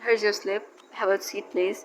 Here's your slip, have a seat please।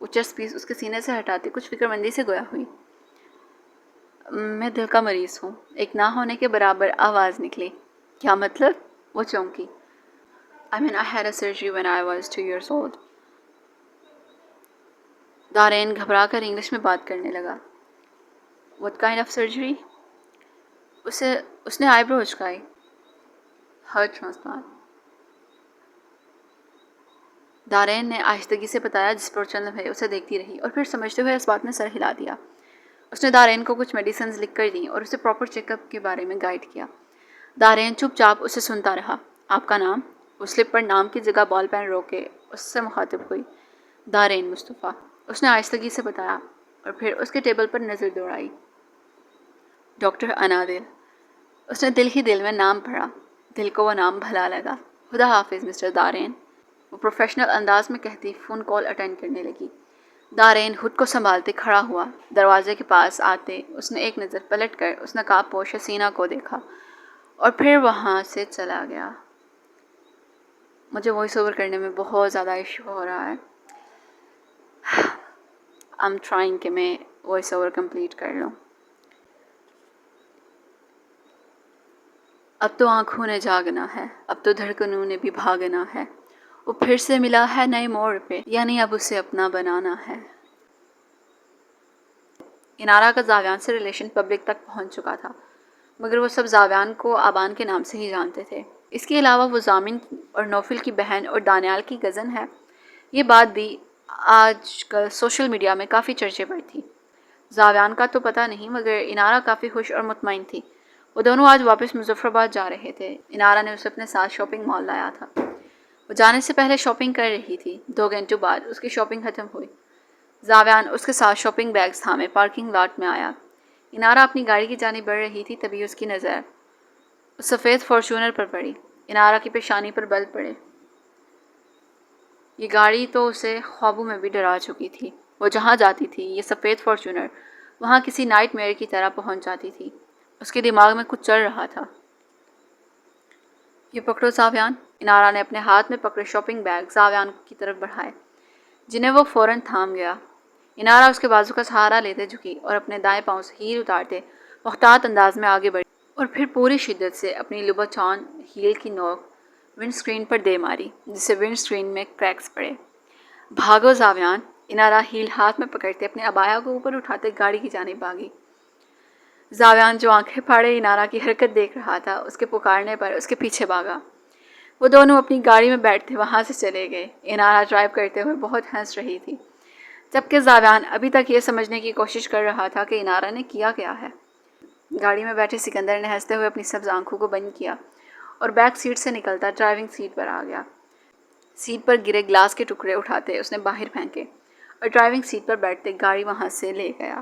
وہ chest پیس اس کے سینے سے ہٹاتے کچھ فکر مندی سے گویا ہوئی، میں دل کا مریض ہوں۔ ایک نہ ہونے کے برابر آواز نکلی۔ کیا مطلب؟ وہ چونکی۔ I mean, I had a surgery when I was 2 years old. دارین گھبرا کر انگلش میں بات کرنے لگا۔ What kind of surgery؟ اس نے آئی برو اچکائی۔ Heart transplant۔ دارین نے آہستگی سے بتایا، جس پر چند لمحے اسے دیکھتی رہی اور پھر سمجھتے ہوئے اس بات میں سر ہلا دیا۔ اس نے دارین کو کچھ میڈیسنز لکھ کر دیں اور اسے پراپر چیک اپ کے بارے میں گائیڈ کیا۔ دارین چپ چاپ اسے سنتا رہا۔ آپ کا نام؟ وہ سلپ پر نام کی جگہ بال پین روک کے اس سے مخاطب ہوئی۔ دارین مصطفیٰ، اس نے آہستگی سے بتایا اور پھر اس کے ٹیبل پر نظر دوڑائی۔ ڈاکٹر انادل۔ اس نے دل ہی دل میں نام پڑھا۔ دل کو وہ نام بھلا لگا۔ خدا حافظ مسٹر دارین، وہ پروفیشنل انداز میں کہتی فون کال اٹینڈ کرنے لگی۔ دارین خود کو سنبھالتے کھڑا ہوا۔ دروازے کے پاس آتے اس نے ایک نظر پلٹ کر اس نقاب پوش حسینہ کو دیکھا اور پھر وہاں سے چلا گیا۔ مجھے وائس اوور کرنے میں بہت زیادہ ایشو ہو رہا ہے۔ I'm trying کہ میں وائس اوور کمپلیٹ کر لوں۔ اب تو آنکھوں نے جاگنا ہے، اب تو دھڑکنوں نے بھی بھاگنا ہے، وہ پھر سے ملا ہے نئے موڑ پہ، یعنی اب اسے اپنا بنانا ہے۔ انارا کا زاویان سے ریلیشن پبلک تک پہنچ چکا تھا، مگر وہ سب زاویان کو آبان کے نام سے ہی جانتے تھے۔ اس کے علاوہ وہ ضامن اور نوفل کی بہن اور دانیال کی کزن ہے۔ یہ بات بھی آج کل سوشل میڈیا میں کافی چرچے پر تھی۔ زاویان کا تو پتہ نہیں، مگر انارا کافی خوش اور مطمئن تھی۔ وہ دونوں آج واپس مظفر آباد جا رہے تھے۔ انارا نے اسے اپنے ساتھ شاپنگ مال لایا تھا۔ وہ جانے سے پہلے شاپنگ کر رہی تھی۔ 2 گھنٹوں بعد اس کی شاپنگ ختم ہوئی۔ زاویان اس کے ساتھ شاپنگ بیگز تھامے پارکنگ لاٹ میں آیا۔ انارا اپنی گاڑی کی جانب بڑھ رہی تھی، تبھی اس کی نظر اس سفید فارچونر پر پڑی۔ انارا کی پیشانی پر بل پڑے۔ یہ گاڑی تو اسے خوابوں میں بھی ڈرا چکی تھی۔ وہ جہاں جاتی تھی یہ سفید فارچونر وہاں کسی نائٹ میئر کی طرح پہنچ جاتی تھی۔ اس کے دماغ میں کچھ چل رہا تھا۔ یہ پکڑو زاویان۔ انارا نے اپنے ہاتھ میں پکڑے شاپنگ بیگ زاویان کی طرف بڑھائے، جنہیں وہ فوراً تھام گیا۔ انارا اس کے بازو کا سہارا لیتے جھکی اور اپنے دائیں پاؤں سے ہیل اتارتے محتاط انداز میں آگے بڑھی اور پھر پوری شدت سے اپنی لوبوٹان ہیل کی نوک ونڈ سکرین پر دے ماری، جس سے ونڈ سکرین میں کریکس پڑے۔ بھاگو زاویان۔ انارا ہیل ہاتھ میں پکڑتے اپنے عبایا کو اوپر اٹھاتے گاڑی کی جانب بھاگی۔ زاویان جو آنکھیں پھاڑے انارا کی حرکت دیکھ رہا تھا، اس کے پکارنے پر اس کے پیچھے بھاگا۔ وہ دونوں اپنی گاڑی میں بیٹھتے وہاں سے چلے گئے۔ انارا ڈرائیو کرتے ہوئے بہت ہنس رہی تھی، جبکہ زاویان ابھی تک یہ سمجھنے کی کوشش کر رہا تھا کہ انارا نے کیا ہے۔ گاڑی میں بیٹھے سکندر نے ہنستے ہوئے اپنی سبز آنکھوں کو بند کیا اور بیک سیٹ سے نکلتا ڈرائیونگ سیٹ پر آ گیا۔ سیٹ پر گرے گلاس کے ٹکڑے اٹھاتے اس نے باہر پھینکے اور ڈرائیونگ سیٹ پر بیٹھتے گاڑی وہاں سے لے گیا۔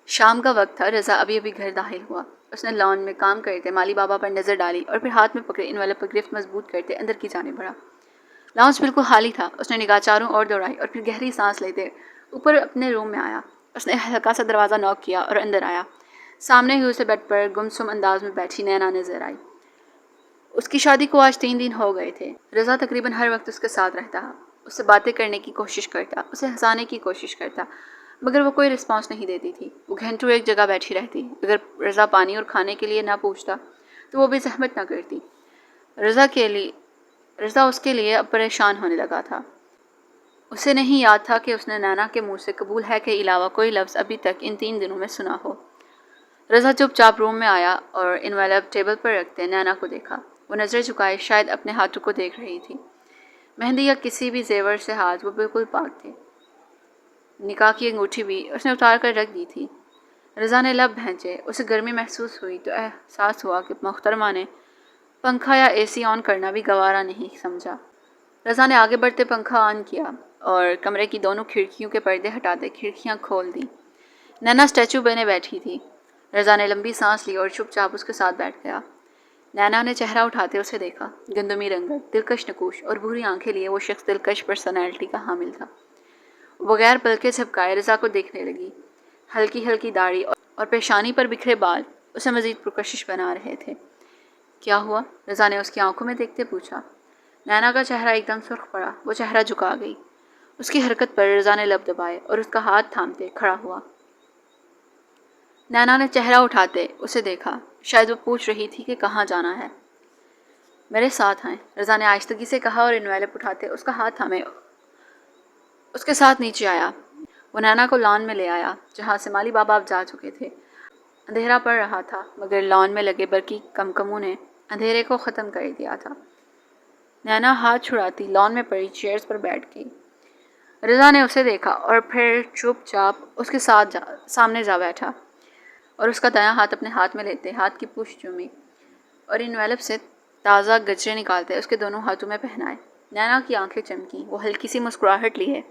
شام کا وقت تھا۔ رضا ابھی گھر داخل ہوا۔ اس نے لان میں کام کرتے مالی بابا پر نظر ڈالی اور پھر ہاتھ میں پکڑے انویلپ پر گرفت مضبوط کرتے اندر کی جانب بڑھا۔ لاؤنج بالکل خالی تھا۔ اس نے نگاہ چاروں اور دوڑائی اور پھر گہری سانس لیتے اوپر اپنے روم میں آیا۔ اس نے ہلکا سا دروازہ ناک کیا اور اندر آیا۔ سامنے ہی اسے بیڈ پر گمسم انداز میں بیٹھی نینا نظر آئی۔ اس کی شادی کو آج 3 دن ہو گئے تھے۔ رضا تقریباً ہر وقت اس کے ساتھ رہتا، اس سے باتیں کرنے کی کوشش کرتا، اسے ہنسانے کی کوشش کرتا، مگر وہ کوئی رسپانس نہیں دیتی تھی۔ وہ گھنٹوں ایک جگہ بیٹھی رہتی۔ اگر رضا پانی اور کھانے کے لیے نہ پوچھتا تو وہ بھی زحمت نہ کرتی۔ رضا اس کے لیے اب پریشان ہونے لگا تھا۔ اسے نہیں یاد تھا کہ اس نے نینا کے منہ سے قبول ہے کے علاوہ کوئی لفظ ابھی تک ان 3 دنوں میں سنا ہو۔ رضا چپ چاپ روم میں آیا اور انویلپ ٹیبل پر رکھتے نینا کو دیکھا۔ وہ نظر جھکائے شاید اپنے ہاتھوں کو دیکھ رہی تھی۔ مہندی یا کسی بھی زیور سے ہاتھ وہ بالکل پاک تھے۔ نکاح کی انگوٹھی بھی اس نے اتار کر رکھ دی تھی۔ رضا نے لب بھینچے۔ اسے گرمی محسوس ہوئی تو احساس ہوا کہ محترمہ نے پنکھا یا اے سی آن کرنا بھی گوارا نہیں سمجھا۔ رضا نے آگے بڑھتے پنکھا آن کیا اور کمرے کی دونوں کھڑکیوں کے پردے ہٹاتے کھڑکیاں کھول دیں۔ نینا اسٹیچو بنے بیٹھی تھی۔ رضا نے لمبی سانس لی اور چپ چاپ اس کے ساتھ بیٹھ گیا۔ نینا نے چہرہ اٹھاتے اسے دیکھا۔ گندمی رنگت، دلکش نکوش اور بھوری آنکھیں لیے وہ شخص دلکش پرسنالٹی کا حامل تھا۔ بغیر پلکیں جھپکائے رضا کو دیکھنے لگی۔ ہلکی ہلکی داڑھی اور پیشانی پر بکھرے بال اسے مزید پرکشش بنا رہے تھے۔ کیا ہوا؟ رضا نے اس کی آنکھوں میں دیکھتے پوچھا۔ نینا کا چہرہ ایک دم سرخ پڑا۔ وہ چہرہ جھکا گئی۔ اس کی حرکت پر رضا نے لب دبائے اور اس کا ہاتھ تھامتے کھڑا ہوا۔ نینا نے چہرہ اٹھاتے اسے دیکھا، شاید وہ پوچھ رہی تھی کہ کہاں جانا ہے۔ میرے ساتھ آئیں، رضا نے آہستگی سے کہا اور انویلپ اٹھاتے اس کا ہاتھ تھامے اس کے ساتھ نیچے آیا۔ وہ نینا کو لان میں لے آیا جہاں سے مالی بابا اب جا چکے تھے۔ اندھیرا پڑ رہا تھا مگر لان میں لگے برقی کمکموں نے اندھیرے کو ختم کر دیا تھا۔ نینا ہاتھ چھڑاتی لان میں پڑی چیئرز پر بیٹھ گئی۔ رضا نے اسے دیکھا اور پھر چپ چاپ اس کے سامنے جا بیٹھا اور اس کا دایاں ہاتھ اپنے ہاتھ میں لیتے ہاتھ کی پوچھ چومی اور انویلپ سے تازہ گجرے نکالتے اس کے دونوں ہاتھوں میں پہنائے۔ نینا کی آنکھیں چمکی، وہ ہلکی سی مسکراہٹ لیے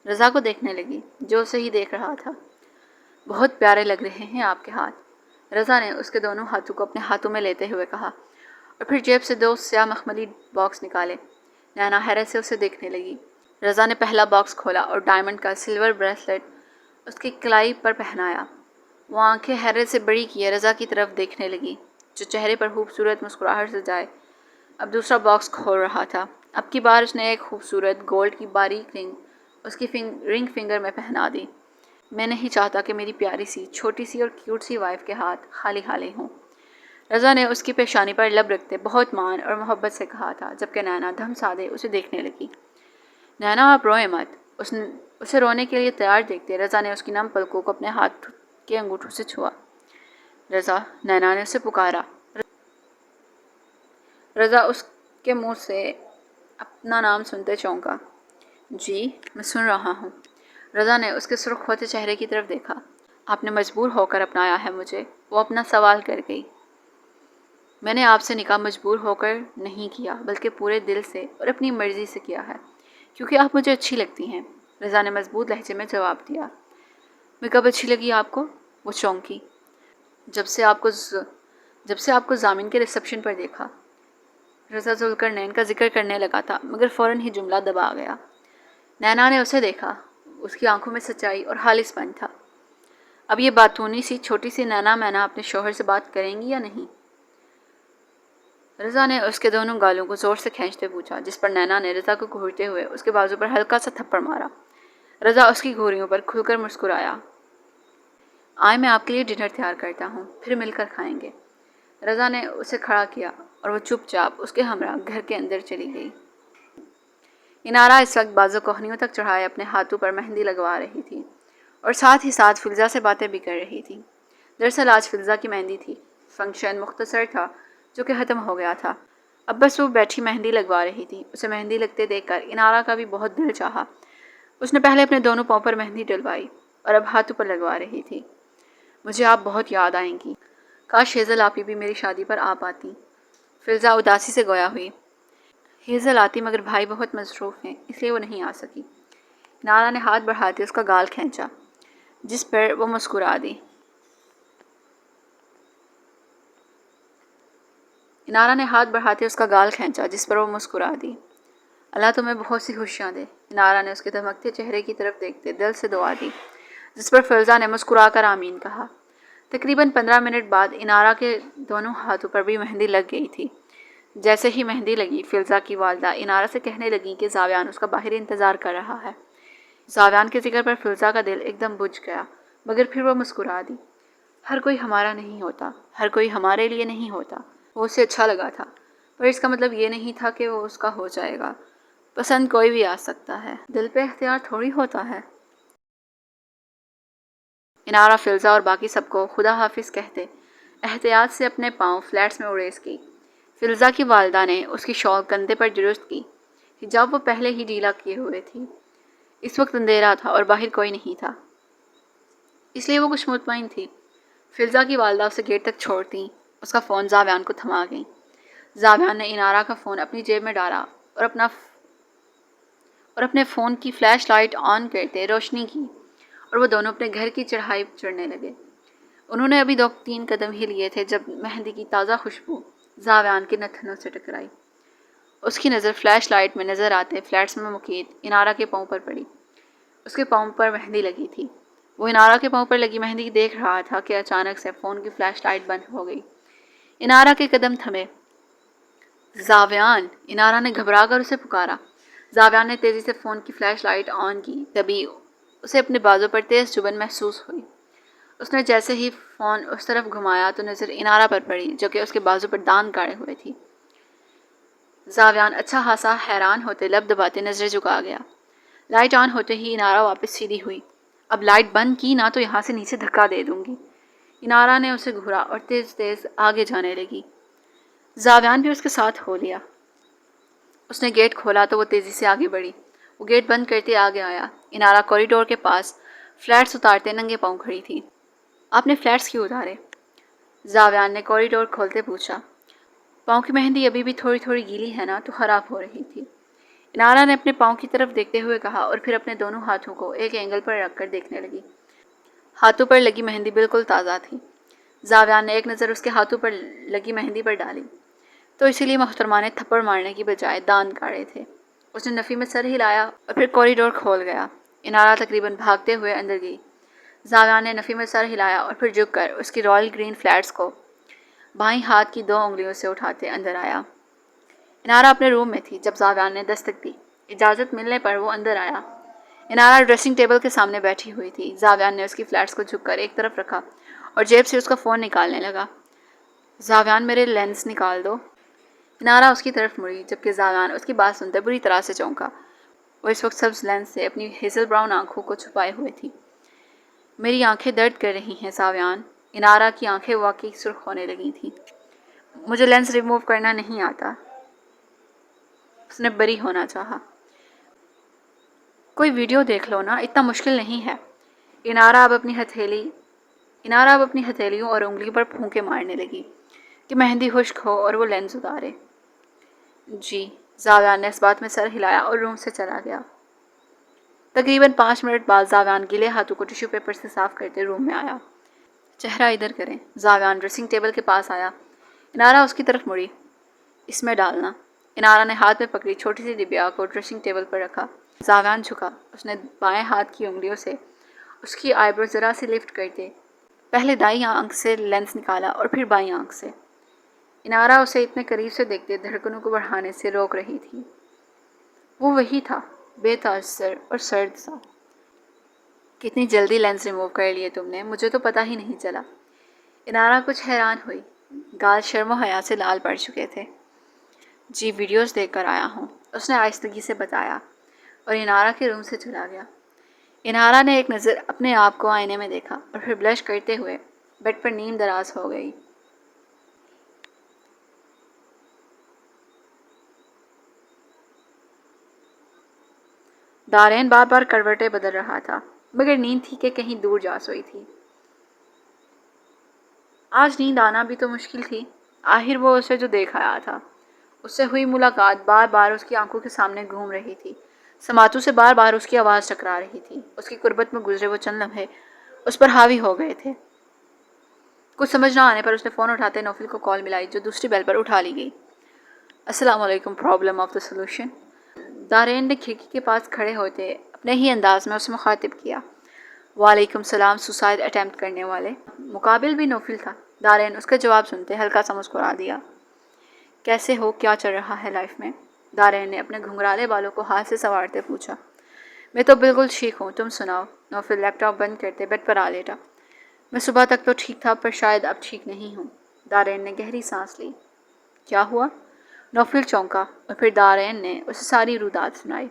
رضا کو دیکھنے لگی جو اسے ہی دیکھ رہا تھا۔ بہت پیارے لگ رہے ہیں آپ کے ہاتھ، رضا نے اس کے دونوں ہاتھوں کو اپنے ہاتھوں میں لیتے ہوئے کہا اور پھر جیب سے 2 سیاہ مخملی باکس نکالے۔ نینا حیرت سے اسے دیکھنے لگی۔ رضا نے پہلا باکس کھولا اور ڈائمنڈ کا سلور بریسلٹ اس کی کلائی پر پہنایا۔ وہ آنکھیں حیرت سے بڑی کیے رضا کی طرف دیکھنے لگی جو چہرے پر خوبصورت مسکراہٹ سے جائے اب دوسرا باکس کھول رہا تھا۔ اب کی بار اس نے ایک خوبصورت گولڈ کی باریک رنگ اس کی رنگ فنگر میں پہنا دی۔ میں نہیں چاہتا کہ میری پیاری سی چھوٹی سی اور کیوٹ سی وائف کے ہاتھ خالی خالی ہوں، رضا نے اس کی پیشانی پر لب رکھتے بہت مان اور محبت سے کہا تھا، جبکہ نینا دھم سادے اسے دیکھنے لگی۔ نینا آپ روئے مت، اسے رونے کے لیے تیار دیکھتے رضا نے اس کی نم پلکوں کو اپنے ہاتھ کے انگوٹھوں سے چھوا۔ رضا، نینا نے اسے پکارا۔ رضا اس کے منہ سے اپنا نام سنتے چونکا۔ جی، میں سن رہا ہوں۔ رضا نے اس کے سرخ ہوتے چہرے کی طرف دیکھا۔ آپ نے مجبور ہو کر اپنایا ہے مجھے، وہ اپنا سوال کر گئی۔ میں نے آپ سے نکاح مجبور ہو کر نہیں کیا بلکہ پورے دل سے اور اپنی مرضی سے کیا ہے، کیونکہ آپ مجھے اچھی لگتی ہیں، رضا نے مضبوط لہجے میں جواب دیا۔ میں کب اچھی لگی آپ کو؟ وہ چونکی۔ جب سے آپ کو ضامن کے ریسپشن پر دیکھا۔ رضا ذوالقرنین کا ذکر کرنے لگا تھا مگر فوراً ہی جملہ دبا گیا۔ نینا نے اسے دیکھا، اس کی آنکھوں میں سچائی اور خالص پن تھا۔ اب یہ باتونی سی چھوٹی سی نینا مینا اپنے شوہر سے بات کریں گی یا نہیں؟ رضا نے اس کے دونوں گالوں کو زور سے کھینچتے پوچھا، جس پر نینا نے رضا کو گھورتے ہوئے اس کے بازو پر ہلکا سا تھپڑ مارا۔ رضا اس کی گھوریوں پر کھل کر مسکرایا۔ آئے میں آپ کے لیے ڈنر تیار کرتا ہوں، پھر مل کر کھائیں گے۔ رضا نے اسے کھڑا کیا اور وہ چپ چاپ اس کے ہمراہ گھر کے اندر چلی گئی۔ انارا اس وقت بازو کوہنیوں تک چڑھائے اپنے ہاتھوں پر مہندی لگوا رہی تھی اور ساتھ ہی ساتھ فلزا سے باتیں بھی کر رہی تھی۔ دراصل آج فلزا کی مہندی تھی۔ فنکشن مختصر تھا جو کہ ختم ہو گیا تھا، اب بس وہ بیٹھی مہندی لگوا رہی تھی۔ اسے مہندی لگتے دیکھ کر انارا کا بھی بہت دل چاہا۔ اس نے پہلے اپنے دونوں پاؤں پر مہندی ڈلوائی اور اب ہاتھوں پر لگوا رہی تھی۔ مجھے آپ بہت یاد آئیں گی، کاش ہیزل آپی بھی میری شادی پر آپ آتی، فلزا اداسی سے گویا ہوئی۔ ہیزل آتی مگر بھائی بہت مصروف ہیں اس لیے وہ نہیں آ سکی۔ انارا نے ہاتھ بڑھاتے اس کا گال کھینچا جس پر وہ مسکرا دی۔ اللہ تمہیں بہت سی خوشیاں دے۔ انارا نے اس کے دھمکتے چہرے کی طرف دیکھتے دل سے دعا دی، جس پر فلزا نے مسکرا کر آمین کہا۔ تقریباً 15 منٹ بعد انارا کے دونوں ہاتھوں پر بھی مہندی لگ گئی تھی۔ جیسے ہی مہندی لگی، فلزا کی والدہ انارا سے کہنے لگی کہ زاویان اس کا باہر انتظار کر رہا ہے۔ زاویان کے ذکر پر فلزا کا دل ایک دم بجھ گیا مگر پھر وہ مسکرا دی۔ ہر کوئی ہمارا نہیں ہوتا، ہر کوئی ہمارے لیے نہیں ہوتا۔ وہ اسے اچھا لگا تھا پر اس کا مطلب یہ نہیں تھا کہ وہ اس کا ہو جائے گا۔ پسند کوئی بھی آ سکتا ہے، دل پہ اختیار تھوڑی ہوتا ہے۔ انارا فلزا اور باقی سب کو خدا حافظ کہتے احتیاط سے اپنے پاؤں فلیٹس میں اڑیس کی۔ فلزا کی والدہ نے اس کی شال کندھے پر درست کی۔ حجاب وہ پہلے ہی ڈھیلا کیے ہوئے تھی۔ اس وقت اندھیرا تھا اور باہر کوئی نہیں تھا، اس لیے وہ کچھ مطمئن تھی۔ فلزا کی والدہ اسے گیٹ تک چھوڑتی اس کا فون زاویان کو تھما گئی۔ زاویان نے انارا کا فون اپنی جیب میں ڈالا اور اپنے فون کی فلیش لائٹ آن کرتے روشنی کی اور وہ دونوں اپنے گھر کی چڑھائی چڑھنے لگے۔ انہوں نے ابھی 2-3 قدم ہی لیے تھے جب مہندی کی تازہ خوشبو زاویان کے نتنوں سے ٹکرائی۔ اس کی نظر فلیش لائٹ میں نظر آتے فلیٹس میں مقید انارا کے پاؤں پر پڑی۔ اس کے پاؤں پر مہندی لگی تھی۔ وہ انارا کے پاؤں پر لگی مہندی دیکھ رہا تھا کہ اچانک سے فون کی فلیش لائٹ بند ہو گئی۔ انارا کے قدم تھمے۔ زاویان! انارا نے گھبرا کر اسے پکارا۔ زاویان نے تیزی سے فون کی فلیش لائٹ آن کی، تبھی اسے اپنے بازو پر تیز چبھن محسوس ہوئی۔ اس نے جیسے ہی فون اس طرف گھمایا تو نظر انارا پر پڑی جو کہ اس کے بازو پر دان گاڑے ہوئے تھی۔ زاویان اچھا خاصا حیران ہوتے لب دباتے نظریں جھکا گیا۔ لائٹ آن ہوتے ہی انارا واپس سیدھی ہوئی۔ اب لائٹ بند کی نہ تو یہاں سے نیچے دھکا دے دوں گی۔ انارا نے اسے گھورا اور تیز تیز آگے جانے لگی۔ زاویان بھی اس کے ساتھ ہو لیا۔ اس نے گیٹ کھولا تو وہ تیزی سے آگے بڑھی۔ وہ گیٹ بند کرتے آگے آیا۔ انارا کوریڈور کے پاس فلیٹس اتارتے ننگے پاؤں کھڑی تھی۔ آپ نے فلیٹس کیوں اتارے؟ زاویان نے کوریڈور کھولتے پوچھا۔ پاؤں کی مہندی ابھی بھی تھوڑی تھوڑی گیلی ہے نا تو خراب ہو رہی تھی، انارا نے اپنے پاؤں کی طرف دیکھتے ہوئے کہا اور پھر اپنے دونوں ہاتھوں کو ایک اینگل پر رکھ کر دیکھنے لگی۔ ہاتھوں پر لگی مہندی بالکل تازہ تھی۔ زاویان نے ایک نظر اس کے ہاتھوں پر لگی مہندی پر ڈالی تو اسی لیے محترمہ نے تھپڑ مارنے کی بجائے دان کاڑے تھے۔ اس نے نفی میں سر ہلایا اور پھر کوریڈور کھول گیا۔ انارا تقریباً بھاگتے ہوئے اندر گئی۔ زاویان نے نفی میں سر ہلایا اور پھر جھک کر اس کی رائل گرین فلیٹس کو بائیں ہاتھ کی 2 انگلیوں سے اٹھاتے اندر آیا۔ انارا اپنے روم میں تھی جب زاویان نے دستک دی۔ اجازت ملنے پر وہ اندر آیا۔ انارا ڈریسنگ ٹیبل کے سامنے بیٹھی ہوئی تھی۔ زاویان نے اس کی فلیٹس کو جھک کر ایک طرف رکھا اور جیب سے اس کا فون نکالنے لگا۔ زاویان میرے لینس نکال دو۔ انارا اس کی طرف مڑی جبکہ زاویان اس کی بات سنتے بری طرح سے چونکا۔ وہ اس وقت سبز لینس سے اپنی ہیزل براؤن آنکھوں کو چھپائے ہوئے تھی۔ میری آنکھیں درد کر رہی ہیں زاویان۔ انارا کی آنکھیں واقعی سرخ ہونے لگی تھیں۔ مجھے لینس ریموو کرنا نہیں آتا۔ اس نے بری ہونا چاہا۔ کوئی ویڈیو دیکھ لو نا، اتنا مشکل نہیں ہے۔ انارا اب اپنی ہتھیلیوں اور انگلیوں پر پھونکے مارنے لگی کہ مہندی خشک ہو اور وہ لینس اتارے۔ جی، زاویان نے اس بات میں سر ہلایا اور روم سے چلا گیا۔ تقریباً 5 منٹ بعد زاویان گیلے ہاتھوں کو ٹیشو پیپر سے صاف کرتے روم میں آیا۔ چہرہ ادھر کریں۔ زاویان ڈریسنگ ٹیبل کے پاس آیا۔ انارا اس کی طرف مڑی۔ اس میں ڈالنا۔ انارا نے ہاتھ میں پکڑی چھوٹی سی ڈبیا کو ڈریسنگ ٹیبل پر رکھا۔ زاویان جھکا۔ اس نے بائیں ہاتھ کی انگلیوں سے اس کی آئی برو ذرا سی لفٹ کرتے پہلے دائیں آنکھ سے لینس نکالا اور پھر بائیں آنکھ سے۔ انارا اسے اتنے قریب سے دیکھتے دھڑکنوں کو بڑھانے سے روک رہی تھی۔ وہ وہی تھا، بے تاج سر اور سرد سا۔ کتنی جلدی لینس ریموو کر لیے تم نے، مجھے تو پتہ ہی نہیں چلا۔ انارا کچھ حیران ہوئی۔ گال شرم و حیا سے لال پڑ چکے تھے۔ جی، ویڈیوز دیکھ کر آیا ہوں، اس نے آہستگی سے بتایا اور انارا کے روم سے چلا گیا۔ انارا نے ایک نظر اپنے آپ کو آئینے میں دیکھا اور پھر بلش کرتے ہوئے بیڈ پر نیم دراز ہو گئی۔ دارین بار بار کروٹیں بدل رہا تھا مگر نیند تھی کہ کہیں دور جا سوئی تھی۔ آج نیند آنا بھی تو مشکل تھی۔ آخر وہ اسے جو دیکھ آیا تھا، اس سے ہوئی ملاقات بار بار اس کی آنکھوں کے سامنے گھوم رہی تھی۔ سماعتوں سے بار بار اس کی آواز ٹکرا رہی تھی۔ اس کی قربت میں گزرے وہ چند لمحے اس پر حاوی ہو گئے تھے۔ کچھ سمجھ نہ آنے پر اس نے فون اٹھاتے نوفل کو کال ملائی جو دوسری بیل پر اٹھا لی گئی۔ السلام علیکم، پرابلم آف دا سولوشن۔ دارین نے کھڑکی کے پاس کھڑے ہوتے اپنے ہی انداز میں اسے مخاطب کیا۔ وعلیکم السلام، سوسائڈ اٹیمپٹ کرنے والے۔ مقابل بھی نوفل تھا۔ دارین اس کا جواب سنتے ہلکا سا مسکرا دیا۔ کیسے ہو، کیا چل رہا ہے لائف میں؟ دارین نے اپنے گھنگرالے بالوں کو ہاتھ سے سنوارتے پوچھا۔ میں تو بالکل ٹھیک ہوں، تم سناؤ؟ نوفل لیپ ٹاپ بند کرتے بیڈ پر آ لیٹا۔ میں صبح تک تو ٹھیک تھا پر شاید اب ٹھیک نہیں ہوں۔ دارین نے گہری سانس لی۔ کیا ہوا؟ نوفل چونکا اور پھر دارین نے اسے ساری رودات سنائی۔